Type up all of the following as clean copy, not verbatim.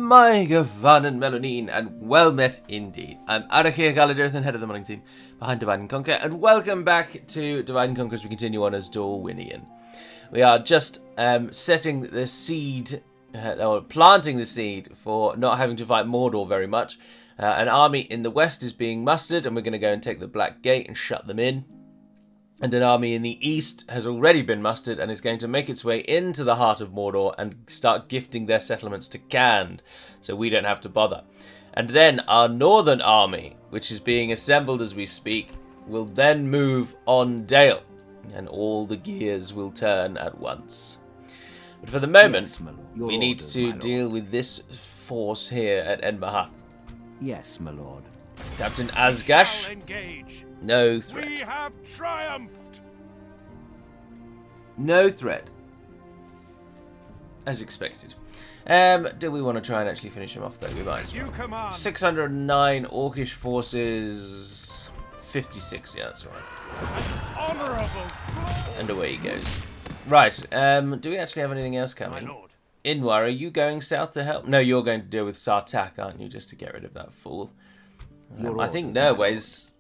my Gavan and Melanine, and well met indeed. I'm Arachir Galadirthan, head of the modding team behind Divide and Conquer, and welcome back to Divide and Conquer as we continue on as Dorwinion. We are just setting the seed, or planting the seed for not having to fight Mordor very much. An army in the west is being mustered, and we're going to go and take the Black Gate and shut them in. And an army in the east has already been mustered and is going to make its way into the heart of Mordor and start gifting their settlements to Khand, so we don't have to bother. And then our northern army, which is being assembled as we speak, will then move on Dale, and all the gears will turn at once. But for the moment, Yes, we need to deal with this force here at Enmahath. Yes, my lord. Captain Asgash, no threat. We have triumphed. No threat. As expected. Do we want to try and actually finish him off though? We might. As you command. 609 Orcish forces. 56, yeah, that's right. Honourable. And away he goes. Right, do we actually have anything else My coming? lord. Inwar, are you going south to help? No, you're going to deal with Sartak, aren't you, just to get rid of that fool? I think Norway's...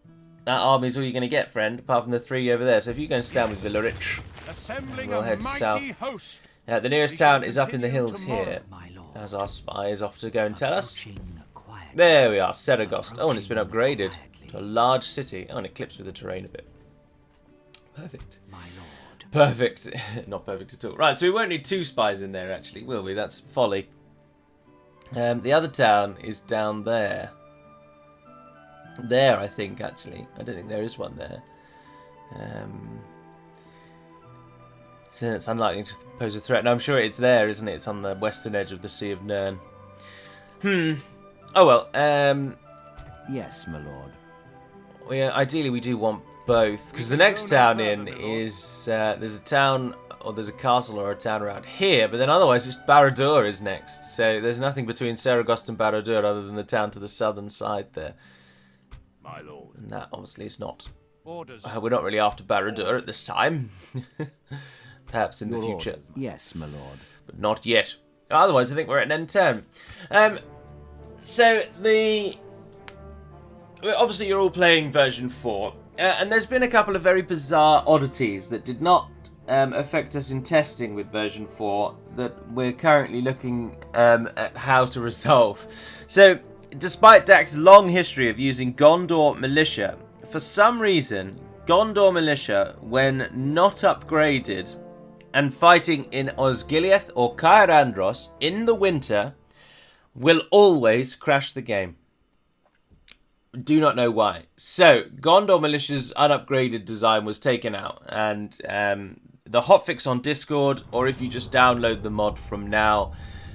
That army's all you're going to get, friend, apart from the three over there. So if you go and stand with Villarich, Assembling we'll a head mighty south. host. The nearest We shall town is up in the continue hills tomorrow, here, My lord. as our spy is off to go and tell us. Approaching quietly. There we are, Seragost. Oh, and it's been upgraded to a large city. Oh, and it clips with the terrain a bit. Perfect. My lord. Perfect. Not perfect at all. Right, so we won't need two spies in there, actually, will we? That's folly. The other town is down there. There, I think, actually. I don't think there is one there. So it's unlikely to pose a threat. No, I'm sure it's there, isn't it? It's on the western edge of the Sea of Nirn. Oh, well. Yes, my lord. Ideally, we do want both. Because the next town in is... there's a town... Or there's a castle or a town around here, but then otherwise it's Barad-dûr is next. So there's nothing between Seragost and Barad-dûr other than the town to the southern side there. My lord. And that obviously is not... Orders. We're not really after Barad-dûr at this time. Perhaps in the Your future. orders. Yes, my lord. But not yet. Otherwise, I think we're at an end turn. So obviously you're all playing version 4. And there's been a couple of very bizarre oddities that did not affect us in testing with version 4 that we're currently looking at how to resolve. So, despite DaC's long history of using Gondor militia, for some reason, Gondor militia, when not upgraded and fighting in Osgiliath or Caer Andros in the winter, will always crash the game. Do not know why. So, Gondor militia's unupgraded design was taken out, and the hotfix on Discord, or if you just download the mod from now,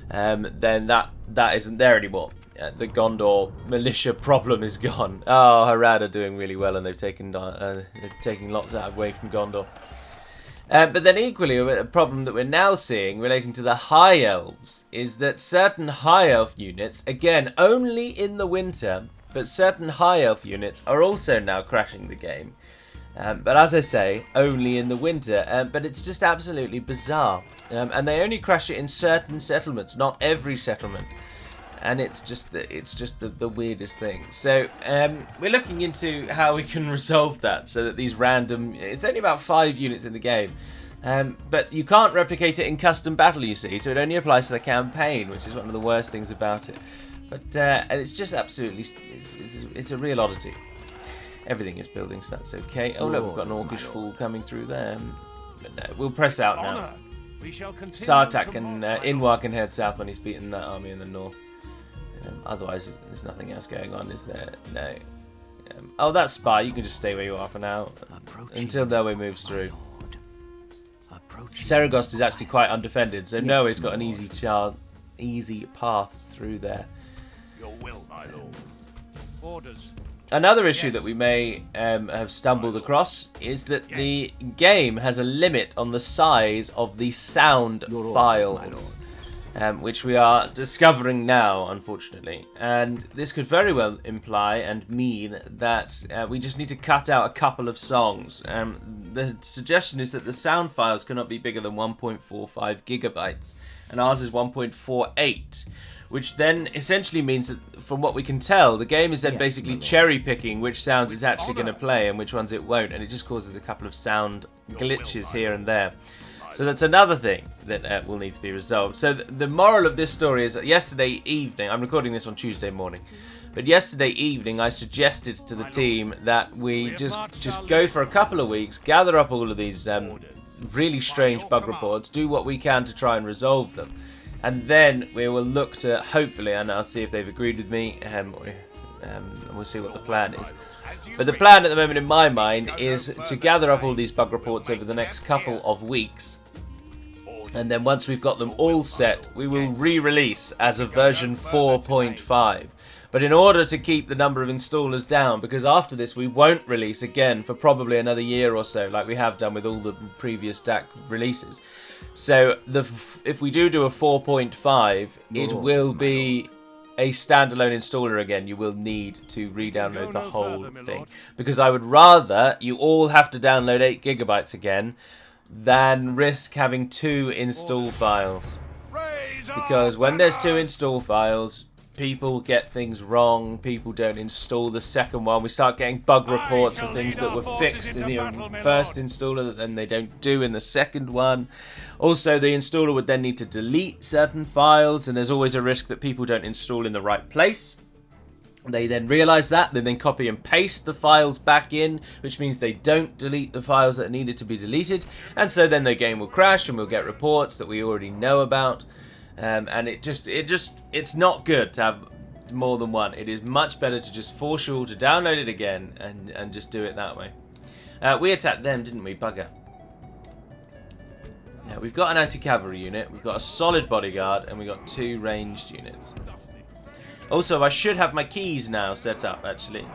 then that isn't there anymore. The Gondor militia problem is gone. Oh, Harad are doing really well, and they're taking lots away from Gondor. But then equally, a problem that we're now seeing relating to the High Elves is that certain High Elf units, again, only in the winter, but certain High Elf units are also now crashing the game. But as I say, only in the winter. But it's just absolutely bizarre. And they only crash it in certain settlements, not every settlement. And it's just the weirdest thing. So we're looking into how we can resolve that so that these random... It's only about 5 units in the game. But you can't replicate it in custom battle, you see. So it only applies to the campaign, which is one of the worst things about it. But it's just absolutely... It's a real oddity. Everything is building, so that's okay. Oh look, we've got an Orcish fool coming through there. But no, we'll press out now. Honour. We shall continue Sartak and tomorrow. Inwar can head south when he's beaten that army in the north. Otherwise, there's nothing else going on, is there? No. Oh, that spy, you can just stay where you are for now. Until Norway moves through. Seragost is actually quite undefended, so Norway's got an easy path through there. Your will, my lord. Orders. Another issue Yes. that we may have stumbled across is that the game has a limit on the size of the sound files, which we are discovering now, unfortunately. And this could very well imply and mean that we just need to cut out a couple of songs. The suggestion is that the sound files cannot be bigger than 1.45 gigabytes, and ours is 1.48. which then essentially means that, from what we can tell, the game is then Yes, basically my lord. cherry-picking which sounds it's actually going to play and which ones it won't, and it just causes a couple of sound glitches here and there. So that's another thing that will need to be resolved. So the moral of this story is that yesterday evening, I'm recording this on Tuesday morning, but yesterday evening I suggested to the team that we just go for a couple of weeks, gather up all of these really strange bug reports, do what we can to try and resolve them, and then we will look to, hopefully, and I'll see if they've agreed with me, and we'll see what the plan is. But the plan at the moment in my mind is to gather up all these bug reports over the next couple of weeks, and then once we've got them all set, we will re-release as a version 4.5. But in order to keep the number of installers down, because after this we won't release again for probably another year or so, like we have done with all the previous DaC releases. So if we do a 4.5, it will be a standalone installer again. You will need to re-download the whole thing, because I would rather you all have to download 8 GB again than risk having 2 install files. Because when there's 2 install files, people get things wrong, people don't install the second one, we start getting bug reports for things that were fixed in the first installer that then they don't do in the second one. Also, the installer would then need to delete certain files, and there's always a risk that people don't install in the right place. They then realise that, they then copy and paste the files back in, which means they don't delete the files that needed to be deleted, and so then the game will crash and we'll get reports that we already know about. And it's not good to have more than one. It is much better to just force you all to download it again and just do it that way. We attacked them, didn't we, bugger? Yeah, we've got an anti-cavalry unit, we've got a solid bodyguard, and we've got 2 ranged units. Also, I should have my keys now set up, actually.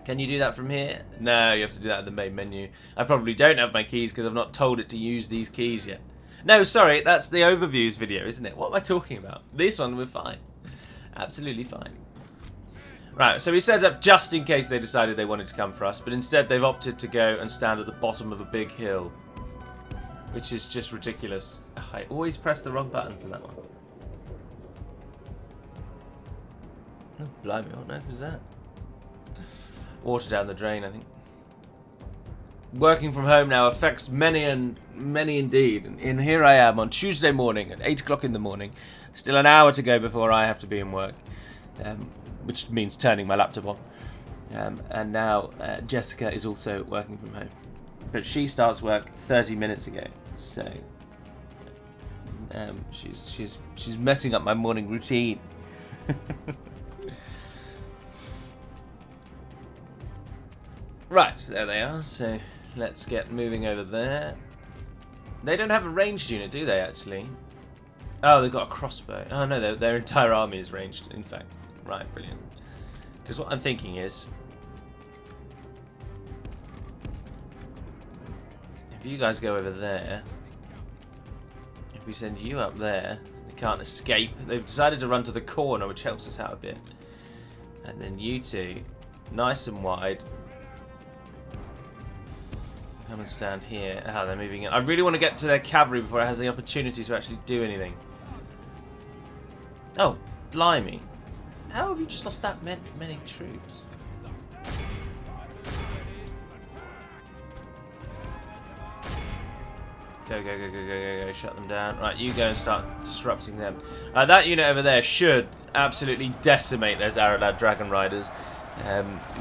Can you do that from here? No, you have to do that in the main menu. I probably don't have my keys because I've not told it to use these keys yet. No, sorry, that's the overviews video, isn't it? What am I talking about? This one, we're fine. Absolutely fine. Right, so we set up just in case they decided they wanted to come for us, but instead they've opted to go and stand at the bottom of a big hill, which is just ridiculous. Ugh, I always press the wrong button for that one. Oh, blimey, what on earth was that? Water down the drain, I think. Working from home now affects many indeed. And here I am on Tuesday morning at 8 o'clock in the morning. Still an hour to go before I have to be in work, which means turning my laptop on. And now Jessica is also working from home, but she starts work 30 minutes ago. So she's messing up my morning routine. Right, so there they are. So let's get moving over there. They don't have a ranged unit, do they, actually? Oh, they've got a crossbow. Oh, no, their entire army is ranged, in fact. Right, brilliant. Because what I'm thinking is, if you guys go over there, if we send you up there, they can't escape. They've decided to run to the corner, which helps us out a bit. And then you two, nice and wide, come and stand here. Ah, they're moving in. I really want to get to their cavalry before it has the opportunity to actually do anything. Oh, blimey. How have you just lost that many troops? Go. Shut them down. Right, you go and start disrupting them. That unit over there should absolutely decimate those Aralad Dragon Riders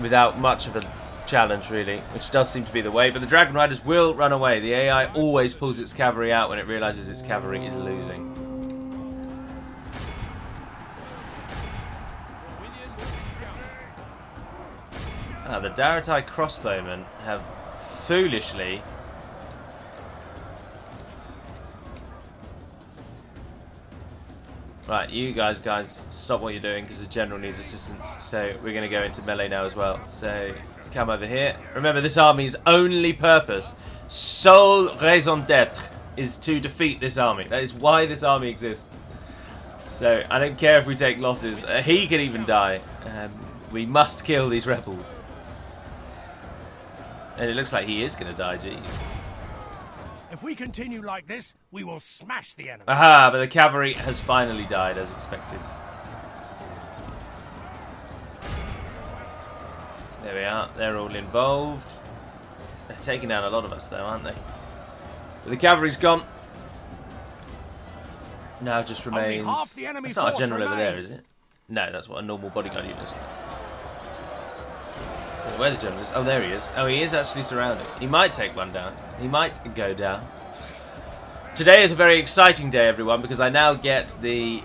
without much of a challenge, really, which does seem to be the way. But the Dragon Riders will run away. The AI always pulls its cavalry out when it realizes its cavalry is losing. The Daratai crossbowmen have foolishly right, you guys, stop what you're doing because the general needs assistance. So we're going to go into melee now as well. So come over here. Remember, this army's only purpose, sole raison d'être, is to defeat this army. That is why this army exists. So I don't care if we take losses. He can even die. We must kill these rebels. And it looks like he is going to die, geez. If we continue like this, we will smash the enemy. Aha, but the cavalry has finally died as expected. There we are, they're all involved. They're taking down a lot of us though, aren't they? But the cavalry's gone. Now it just remains... It's not a general over there, is it? No, that's what a normal bodyguard unit is. Where the general is? Oh, there he is. Oh, he is actually surrounded. He might take one down. He might go down. Today is a very exciting day, everyone, because I now get the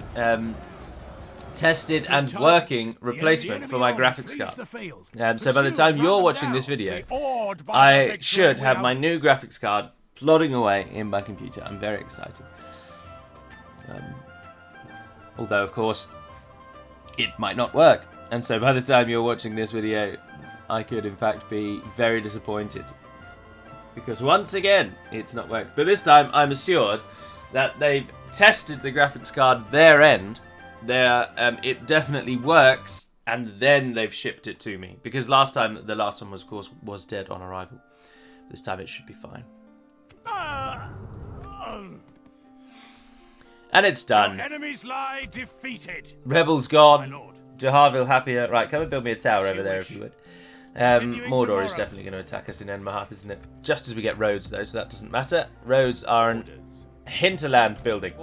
tested and working replacement for my graphics card. So by the time you're watching this video, I should have my new graphics card plodding away in my computer. I'm very excited. Although, of course, it might not work. And so by the time you're watching this video, I could, in fact, be very disappointed. Because once again, it's not worked. But this time, I'm assured that they've tested the graphics card their end. It definitely works. And then they've shipped it to me. Because last time, the last one, was, of course, was dead on arrival. This time, it should be fine. And it's done. Enemies lie defeated. Rebels gone. Jaharville happier. Right, come and build me a tower over there if you would. Mordor is definitely going to attack us in Enmahath, isn't it? Just as we get roads, though, so that doesn't matter. Roads are an hinterland building.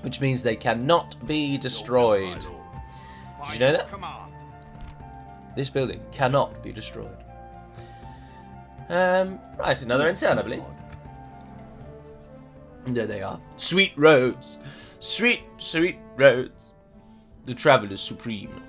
Which means they cannot be destroyed. Did you know that? This building cannot be destroyed. Right, another intern, I believe. There they are. Sweet roads. Sweet, sweet roads. The traveller supreme.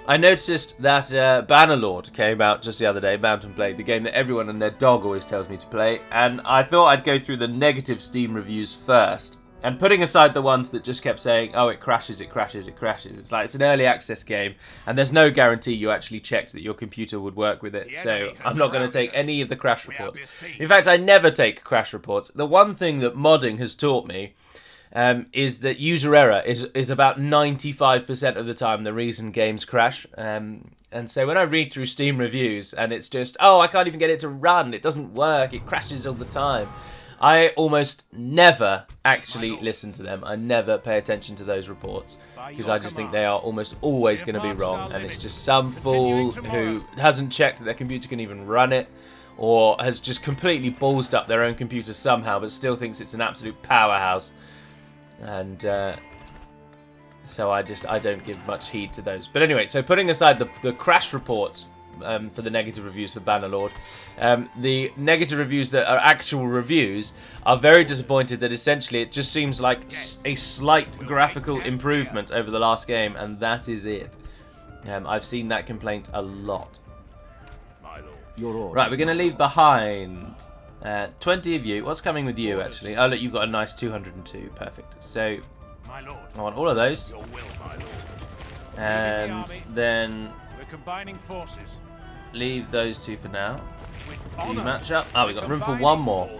I noticed that Bannerlord came out just the other day, Mountain Blade, the game that everyone and their dog always tells me to play, and I thought I'd go through the negative Steam reviews first. And putting aside the ones that just kept saying, oh, it crashes, it crashes, it crashes. It's like, it's an early access game, and there's no guarantee you actually checked that your computer would work with it. So I'm not going to take any of the crash reports. In fact, I never take crash reports. The one thing that modding has taught me is that user error is about 95% of the time the reason games crash. And so when I read through Steam reviews, and it's just, oh, I can't even get it to run, it doesn't work, it crashes all the time. I almost never actually listen to them. I never pay attention to those reports because I just think they are almost always going to be wrong, and it's just some fool who hasn't checked that their computer can even run it, or has just completely ballsed up their own computer somehow but still thinks it's an absolute powerhouse. And so I don't give much heed to those. But anyway, so putting aside the crash reports for the negative reviews for Bannerlord, the negative reviews that are actual reviews are very disappointed that essentially it just seems like a slight graphical improvement over the last game, and that is it. I've seen that complaint a lot. Right, we're going to leave behind 20 of you. What's coming with you, actually? Oh, look, you've got a nice 202. Perfect. So, I want all of those. And then we're combining forces. Leave those two for now. Do you match up? Oh, we've got room for one more.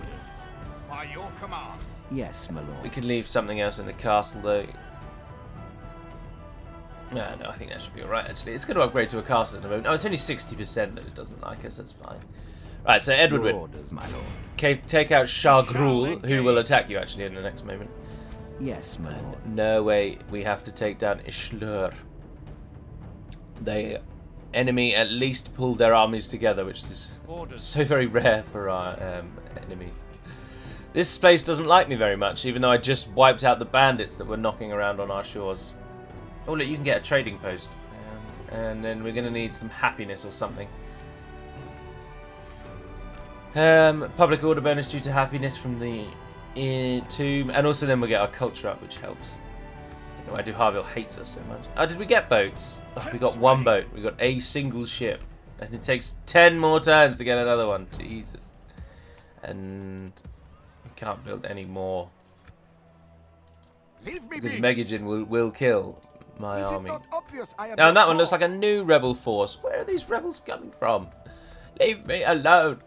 By your command. Yes, my lord. We can leave something else in the castle, though. No, I think that should be alright, actually. It's going to upgrade to a castle at the moment. Oh, it's only 60% that it doesn't like us. That's fine. Right, so Edward win. Okay, take out Shargrul, who will attack you, actually, in the next moment. Yes, my lord. No way, we have to take down Ishlur. The enemy at least pulled their armies together, which is so very rare for our enemies. This space doesn't like me very much, even though I just wiped out the bandits that were knocking around on our shores. Oh, look, you can get a trading post. And then we're going to need some happiness or something. Public order bonus due to happiness from the tomb. And also then we'll get our culture up, which helps. I don't know why Duharville hates us so much. Oh, did we get boats? Oh, we got one boat. We got a single ship. And it takes 10 more turns to get another one. Jesus. And we can't build any more. Because Megajin will kill my army. Now, and that one looks like a new rebel force. Where are these rebels coming from? Leave me alone.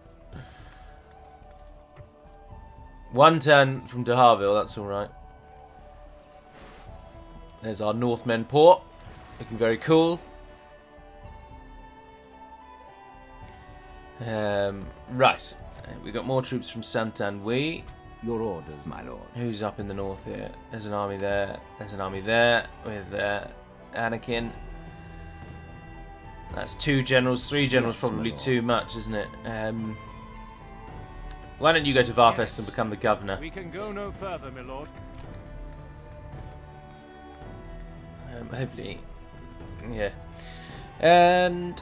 One turn from Duharville, that's alright. There's our Northmen port. Looking very cool. Right. We got more troops from Santanwi. Your orders, my lord. Who's up in the north here? There's an army there. There's an army there with Anakin. That's 2 generals. 3 generals, Yes, probably my lord. too much, isn't it? Why don't you go to Varfest and become the governor? We can go no further, my lord. Hopefully, yeah. And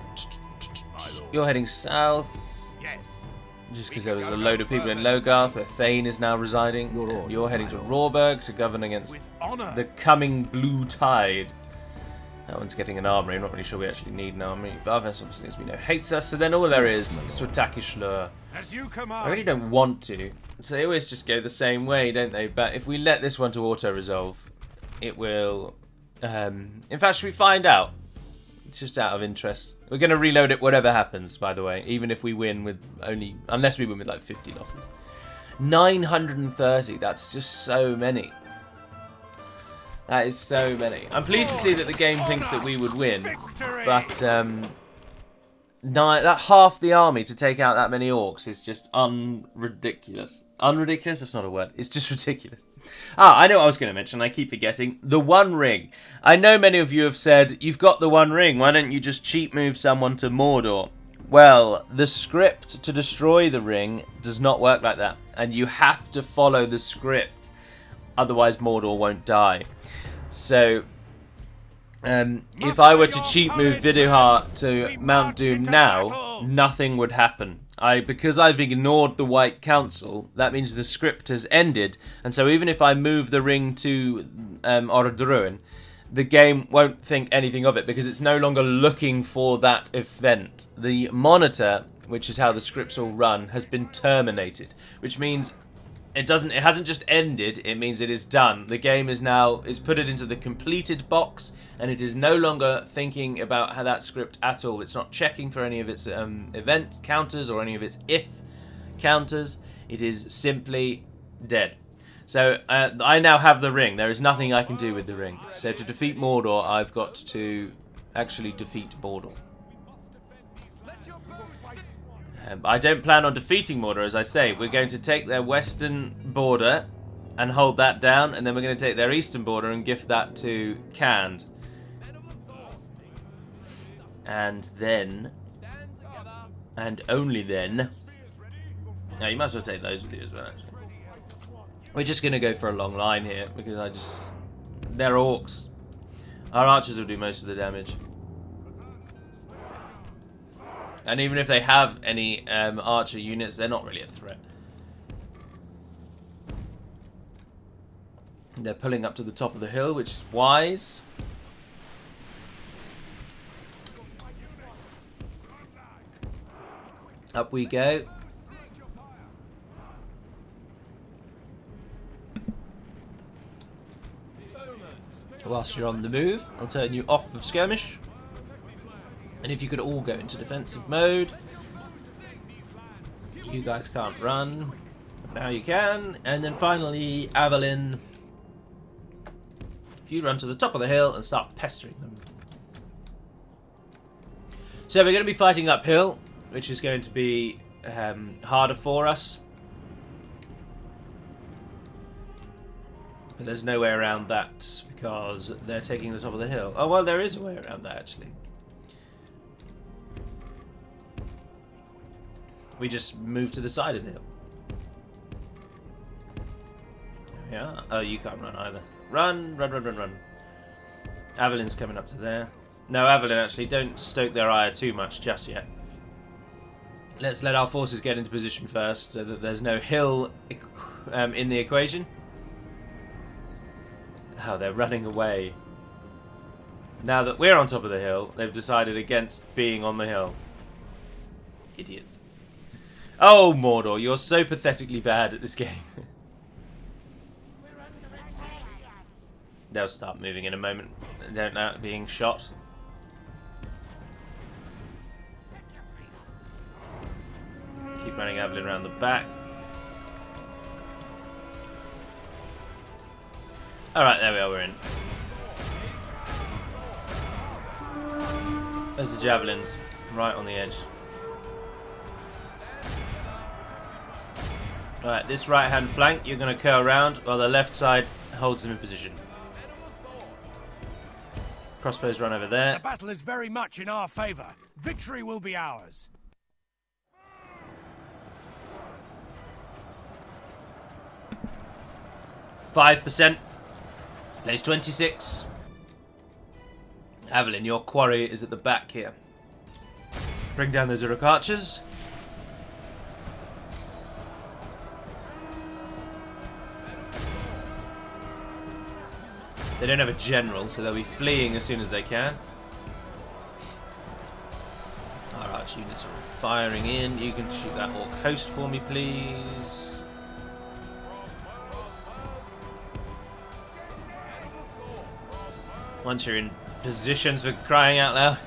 you're heading south. Yes. Just because there was a load of people in Logarth, where Thane is now residing. Your And orders, you're heading my to lord. Rawberg to govern against With honor. the coming Blue Tide. That one's getting an armory. I'm not really sure we actually need an armory. Varves, obviously, as we know, hates us. So then all there is to attack Ishlur. As you command. I really don't want to. So they always just go the same way, don't they? But if we let this one to auto-resolve, it will... in fact, should we find out? It's just out of interest. We're going to reload it whatever happens, by the way. Even if we win with only... Unless we win with like 50 losses. 930. That's just so many. That is so many. I'm pleased to see that the game thinks that we would win. Victory. But that half the army to take out that many orcs is just unridiculous. Unridiculous? That's not a word. It's just ridiculous. Ah, I know what I was going to mention. I keep forgetting. The One Ring. I know many of you have said, you've got the One Ring. Why don't you just cheat move someone to Mordor? Well, the script to destroy the ring does not work like that. And you have to follow the script. Otherwise, Mordor won't die. So... if I were to cheat move Viduhar to Mount Doom now, nothing would happen. Because I've ignored the White Council, that means the script has ended, and so even if I move the ring to Ordruin, the game won't think anything of it because it's no longer looking for that event. The monitor, which is how the scripts all run, has been terminated, which means it hasn't just ended, it means it is done. The game is put it into the completed box, and it is no longer thinking about how that script at all. It's not checking for any of its event counters or any of its if counters. It is simply dead. So I now have the ring. There is nothing I can do with the ring. So to defeat Mordor, I've got to actually defeat Mordor. I don't plan on defeating Mordor, as I say. We're going to take their western border and hold that down, and then we're going to take their eastern border and gift that to Khand. And then, and only then... Now, you might as well take those with you as well, actually. We're just going to go for a long line here, because they're orcs. Our archers will do most of the damage. And even if they have any archer units, they're not really a threat. They're pulling up to the top of the hill, which is wise. Up we go. Whilst you're on the move, I'll turn you off of skirmish. And if you could all go into defensive mode. You guys can't run. Now you can. And then finally, Avalyn. If you run to the top of the hill and start pestering them. So we're going to be fighting uphill, which is going to be harder for us. But there's no way around that because they're taking the top of the hill. Oh, well, there is a way around that, actually. We just move to the side of the hill. Yeah. Oh, you can't run either. Run, run, run, run, run. Avalyn's coming up to there. No, Avalyn, actually, don't stoke their ire too much just yet. Let's let our forces get into position first so that there's no hill in the equation. Oh, they're running away. Now that we're on top of the hill, they've decided against being on the hill. Idiots. Oh, Mordor, you're so pathetically bad at this game. They'll start moving in a moment. They don't know being shot. Keep running Avalyn around the back. Alright, there we are, we're in. There's the javelins, right on the edge. Alright, this right-hand flank, you're going to curl around while the left side holds them in position. Crossbows run over there. The battle is very much in our favour. Victory will be ours. %. Plays 26. Avelin, your quarry is at the back here. Bring down those Uruk archers. They don't have a general, so they'll be fleeing as soon as they can. Our arch units are firing in. You can shoot that Orc host for me, please. Once you're in positions for crying out loud.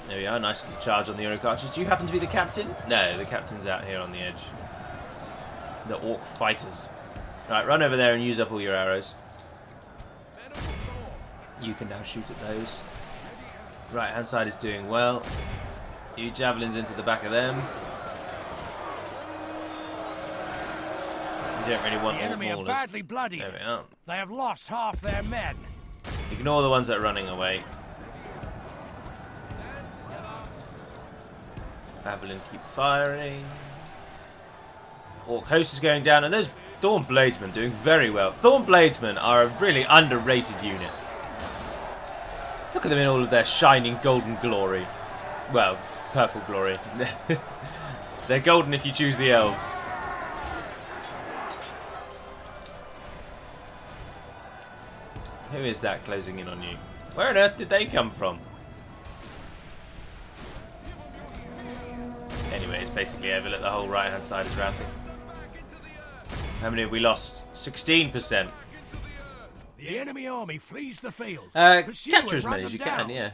There we are, nice little charge on the Uruk archers. Do you happen to be the captain? No, the captain's out here on the edge. The Orc fighters. Right, run over there and use up all your arrows. You can now shoot at those. Right hand side is doing well. You javelins into the back of them. You don't really want the enemy Orc are maulers. badly bloodied. There we are. They have lost half their men. Ignore the ones that are running away. Avelin keep firing. Orc host is going down, and those Thorn Bladesmen doing very well. Thorn Bladesmen are a really underrated unit. Look at them in all of their shining golden glory. Well, purple glory. They're golden if you choose the elves. Who is that closing in on you? Where on earth did they come from? Anyway, it's basically over. The whole right-hand side is routing. How many have we lost? 16%. The enemy army flees the field. Capture as many as you can, yeah.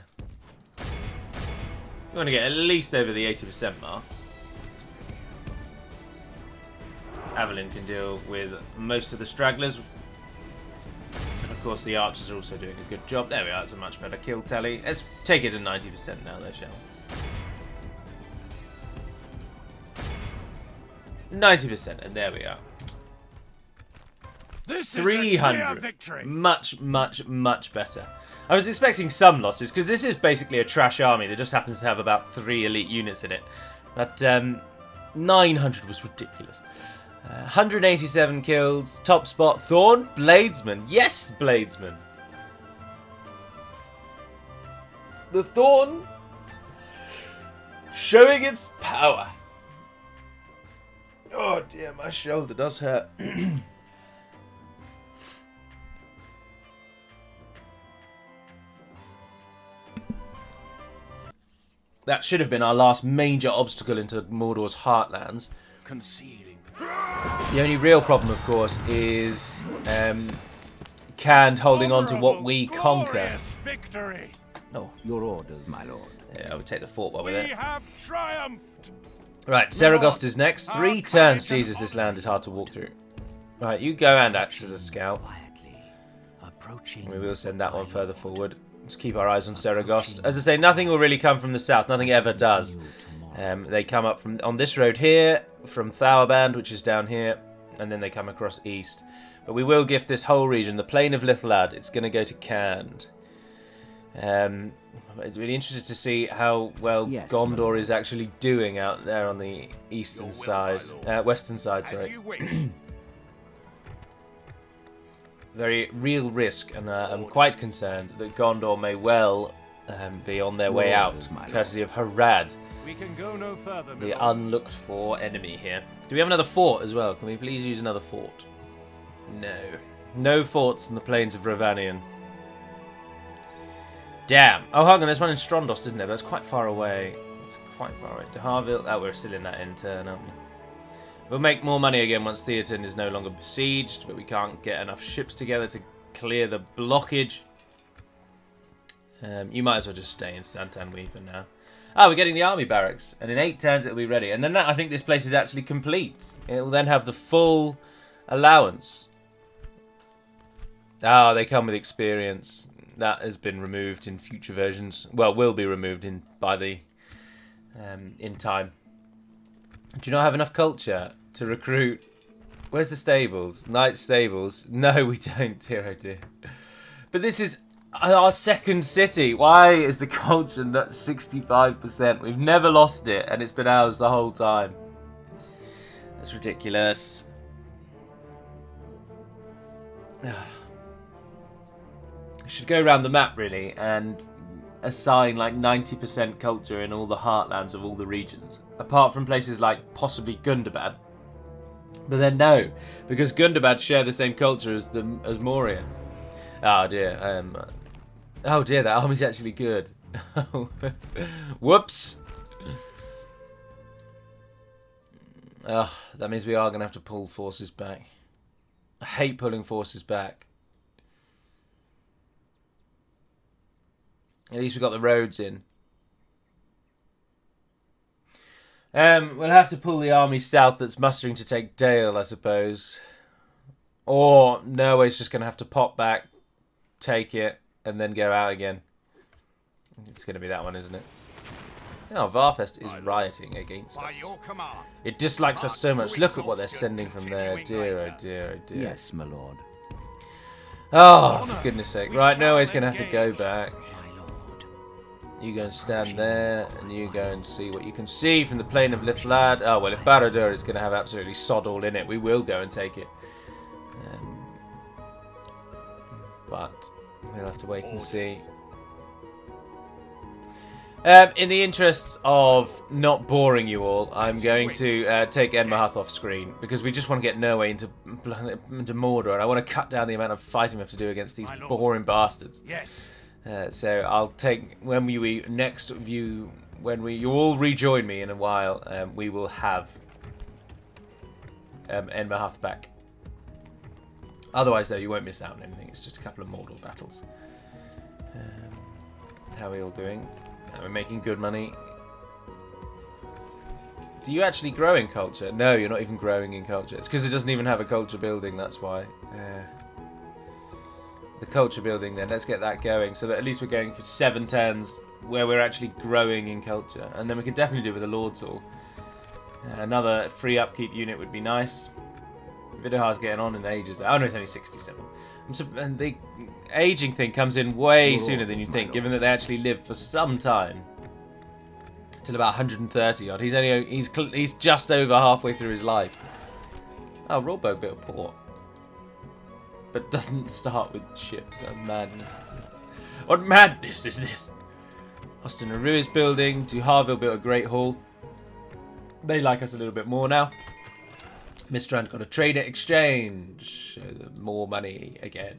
You want to get at least over the 80% mark. Avelin can deal with most of the stragglers. And of course the archers are also doing a good job. There we are, that's a much better kill tally. Let's take it to 90% now though, shall we? 90%, and there we are. This is 300. a clear victory. Much, much, much better. I was expecting some losses, because this is basically a trash army that just happens to have about 3 elite units in it. But 900 was ridiculous. 187 kills, top spot, Thorn Bladesman. Yes, Bladesman. The Thorn showing its power. Oh dear, my shoulder does hurt. That should have been our last major obstacle into Mordor's heartlands. Conceding. The only real problem, of course, is Canned holding on to what we conquer. Glorious victory. Oh, Your orders, my lord. yeah, I would take the fort while we're We there. have triumphed. Right, Saragost is next. 3 turns. Jesus, this land is hard to walk through. Right, you go and act as a scout. Quietly approaching. We will send that one further forward. Let's keep our eyes on Saragost. As I say, nothing will really come from the south. Nothing ever does. They come up from on this road here, from Thauerband, which is down here, and then they come across east. But we will gift this whole region, the Plain of Little Ad. It's going to go to Canned. It's really interested to see how well Yes, Gondor is actually doing out there on the eastern side, western side. As Sorry. you wish. Very real risk, and I'm quite concerned that Gondor may well be on their way out, Orders, my lord. courtesy of Harad, We can go no further. the my lord. unlooked for enemy here. Do we have another fort as well? Can we please use another fort? No. No forts in the plains of Rovanion. Damn. Oh, hang on, there's one in Strondost, isn't there? But it's quite far away. It's quite far away. De Harville. Oh, we're still in that end turn, aren't we? We'll make more money again once Theaton is no longer besieged, but we can't get enough ships together to clear the blockage. You might as well just stay in Santanwe for now. Ah, we're getting the army barracks, and in 8 turns it'll be ready. And then I think this place is actually complete. It will then have the full allowance. Ah, they come with experience. That has been removed in future versions. Well, will be removed by the in time. Do you not have enough culture to recruit? Where's the stables? Knight stables? No, we don't, dear oh dear. But this is our second city. Why is the culture not 65%? We've never lost it, and it's been ours the whole time. That's ridiculous. I should go around the map, really, and assign like 90% culture in all the heartlands of all the regions. Apart from places like possibly Gundabad. But then no, because Gundabad share the same culture as Moria. Oh dear. Oh dear, that army's actually good. Whoops. Oh, that means we are going to have to pull forces back. I hate pulling forces back. At least we got the roads in. We'll have to pull the army south that's mustering to take Dale, I suppose. Or Norway's just going to have to pop back, take it, and then go out again. It's going to be that one, isn't it? Oh, Varfest is rioting against us. It dislikes us so much. Look at what they're sending from there. Dear, oh dear, oh dear. Yes, my lord. Oh, for goodness sake. Right, Norway's going to have to go back. You go and stand there, and you go and see what you can see from the plain of Lithlad. Oh, well, if Barad-dûr is going to have absolutely sod all in it, we will go and take it. But we'll have to wait and see. In the interests of not boring you all, I'm going to take Enmahath off screen, because we just want to get Norway into Mordor, and I want to cut down the amount of fighting we have to do against these boring bastards. Yes. So I'll take, when we next view, you all rejoin me in a while, we will have Enmahath back. Otherwise, though, you won't miss out on anything. It's just a couple of Mordor battles. How are we all doing? We're making good money. Do you actually grow in culture? No, you're not even growing in culture. It's because it doesn't even have a culture building, that's why. The culture building then, let's get that going, so that at least we're going for 7 turns where we're actually growing in culture. And then we could definitely do with a Lord's Hall. Another free upkeep unit would be nice. Vidohar's getting on in ages. Oh no, it's only 67. And the aging thing comes in way sooner than you think, given that they actually live for some time. Till about 130 odd. He's just over halfway through his life. Oh, Rawbo built a port. But doesn't start with ships. What madness is this? What madness is this? Austin and Rue is building. Duharville built a great hall. They like us a little bit more now. Mistrand got a trader exchange. More money again.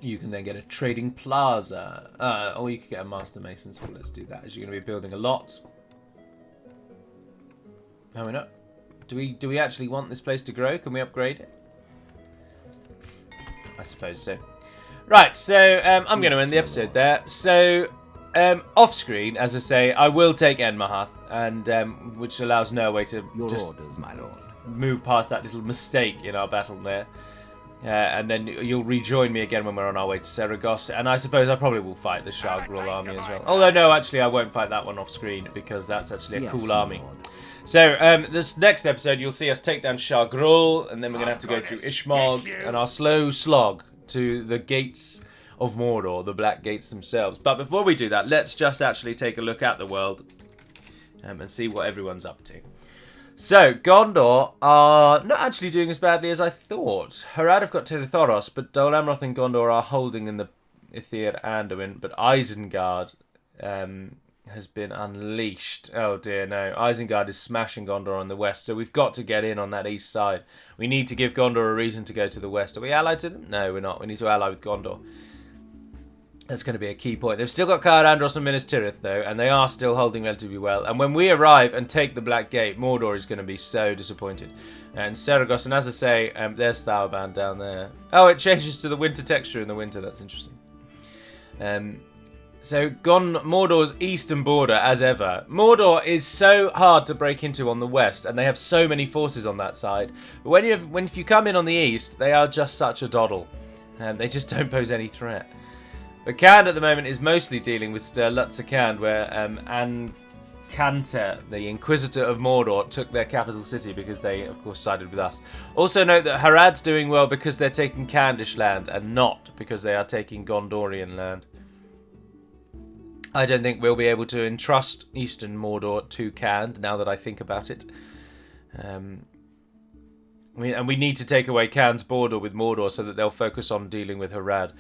You can then get a trading plaza. Or you could get a master mason. So let's do that, as you're going to be building a lot. No, we're not. Do we actually want this place to grow? Can we upgrade it? I suppose so. Right, so I'm going to end the episode there. So off screen, as I say, I will take Enmahath, and which allows Norway to orders, my lord. Move past that little mistake in our battle there. And then you'll rejoin me again when we're on our way to Saragosse. And I suppose I probably will fight the Shah-Grul army as well. Although, no, actually, I won't fight that one off screen, because that's actually a cool army. So, this next episode, you'll see us take down Shah-Grul, and then we're going to have to go through Ishmog and our slow slog to the gates of Mordor, the Black Gates themselves. But before we do that, let's just actually take a look at the world and see what everyone's up to. So, Gondor are not actually doing as badly as I thought. Harad have got Tirthoros, but Dol Amroth and Gondor are holding in the Ithir Anduin, but Isengard has been unleashed. Oh dear, no. Isengard is smashing Gondor on the west, so we've got to get in on that east side. We need to give Gondor a reason to go to the west. Are we allied to them? No, we're not. We need to ally with Gondor. That's going to be a key point. They've still got Caer Andros and Minas Tirith, though, and they are still holding relatively well. And when we arrive and take the Black Gate, Mordor is going to be so disappointed. And Saragosse, and as I say, there's Thaurband down there. Oh, it changes to the winter texture in the winter. That's interesting. So, Mordor's eastern border, as ever. Mordor is so hard to break into on the west, and they have so many forces on that side. But if you come in on the east, they are just such a doddle. They just don't pose any threat. But Khand at the moment is mostly dealing with Sturlutzer Khand, where Cantor, the Inquisitor of Mordor, took their capital city because they, of course, sided with us. Also note that Harad's doing well because they're taking Khandish land and not because they are taking Gondorian land. I don't think we'll be able to entrust Eastern Mordor to Khand, now that I think about it. And we need to take away Khand's border with Mordor so that they'll focus on dealing with Harad.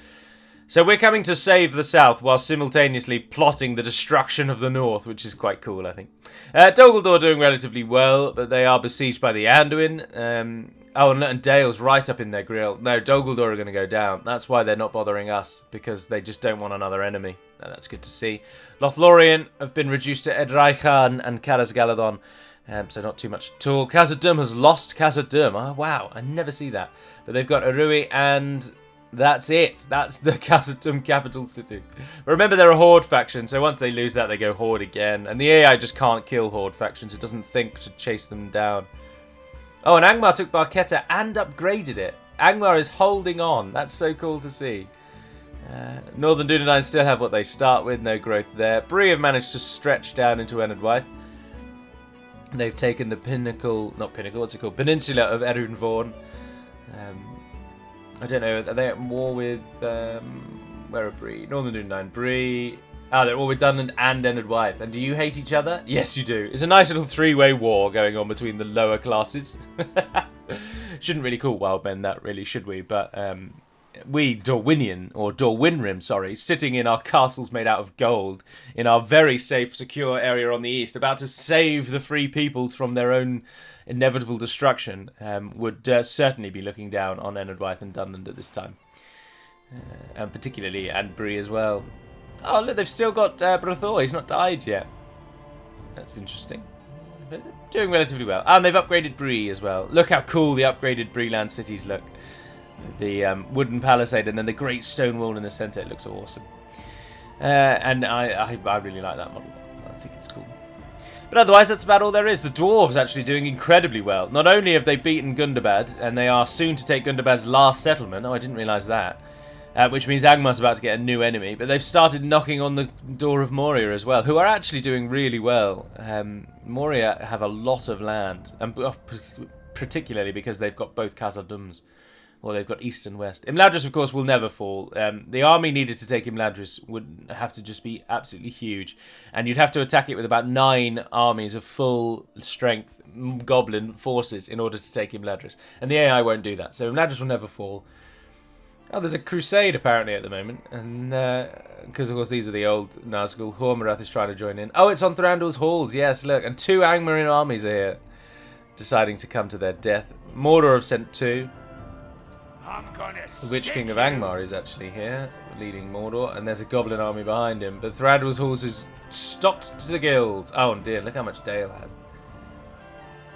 So we're coming to save the south while simultaneously plotting the destruction of the north, which is quite cool, I think. Dol Guldur doing relatively well, but they are besieged by the Anduin. And Dale's right up in their grill. No, Dol Guldur are going to go down. That's why they're not bothering us, because they just don't want another enemy. That's good to see. Lothlorien have been reduced to Edraichar and Caras Galadon, so not too much at all. Khazad-dûm has lost Khazad-dûm. Oh, wow, I never see that. But they've got Arui, and that's it. That's the Khazad-dûm capital city. But remember, they're a Horde faction, so once they lose that, they go Horde again. And the AI just can't kill Horde factions. It doesn't think to chase them down. Oh, and Angmar took Barketta and upgraded it. Angmar is holding on. That's so cool to see. Northern Dunedain still have what they start with. No growth there. Bree have managed to stretch down into Enedwaith. They've taken the pinnacle... Not pinnacle, what's it called? Peninsula of Erin Vaughan. I don't know. Are they at war with... where are Bree? Northern Dunedain. Bree... Ah, they're all with Dunland and Enedwaith. And do you hate each other? Yes, you do. It's a nice little three-way war going on between the lower classes. Shouldn't really call Wildmen that, really, should we? But we, Dorwinion, or Dorwinrim, sorry, sitting in our castles made out of gold, in our very safe, secure area on the east, about to save the free peoples from their own inevitable destruction, would certainly be looking down on Enedwaith and Dunland at this time. And particularly Bree as well. Oh, look, they've still got Brothor. He's not died yet. That's interesting. But doing relatively well. And they've upgraded Bree as well. Look how cool the upgraded Bree land cities look. The wooden palisade and then the great stone wall in the centre. It looks awesome. And I really like that model. I think it's cool. But otherwise, that's about all there is. The dwarves actually doing incredibly well. Not only have they beaten Gundabad, and they are soon to take Gundabad's last settlement. Oh, I didn't realise that. Which means Angmar's about to get a new enemy, but they've started knocking on the door of Moria as well, who are actually doing really well. Moria have a lot of land, and particularly because they've got both Khazad-dûms, or they've got east and west. Imladris, of course, will never fall. The army needed to take Imladris would have to just be absolutely huge, and you'd have to attack it with about 9 armies of full-strength goblin forces in order to take Imladris, and the AI won't do that, so Imladris will never fall. Oh, there's a crusade apparently at the moment, and because of course these are the old Nazgul. Hormarath is trying to join in. Oh, it's on Thranduil's halls. Yes, look, and 2 Angmarin armies are here, deciding to come to their death. Mordor have sent 2. The Witch King of Angmar is actually here, leading Mordor, and there's a goblin army behind him. But Thranduil's halls is stocked to the gills. Oh dear, look how much Dale has.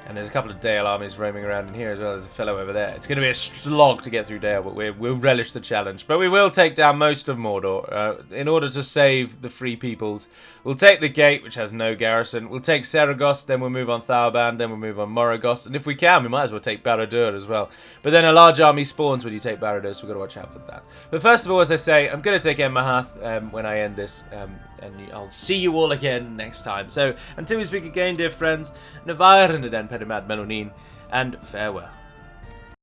And there's a couple of Dale armies roaming around in here as well. There's a fellow over there. It's going to be a slog to get through Dale, but we'll relish the challenge. But we will take down most of Mordor in order to save the free peoples. We'll take the gate, which has no garrison. We'll take Saragost, then we'll move on Thauban, then we'll move on Moragos. And if we can, we might as well take Barad-dûr as well. But then a large army spawns when you take Barad-dûr, so we've got to watch out for that. But first of all, as I say, I'm going to take Emmahath when I end this. And I'll see you all again next time. So, until we speak again, dear friends, Navair and Den Pedimad Melonin, and farewell.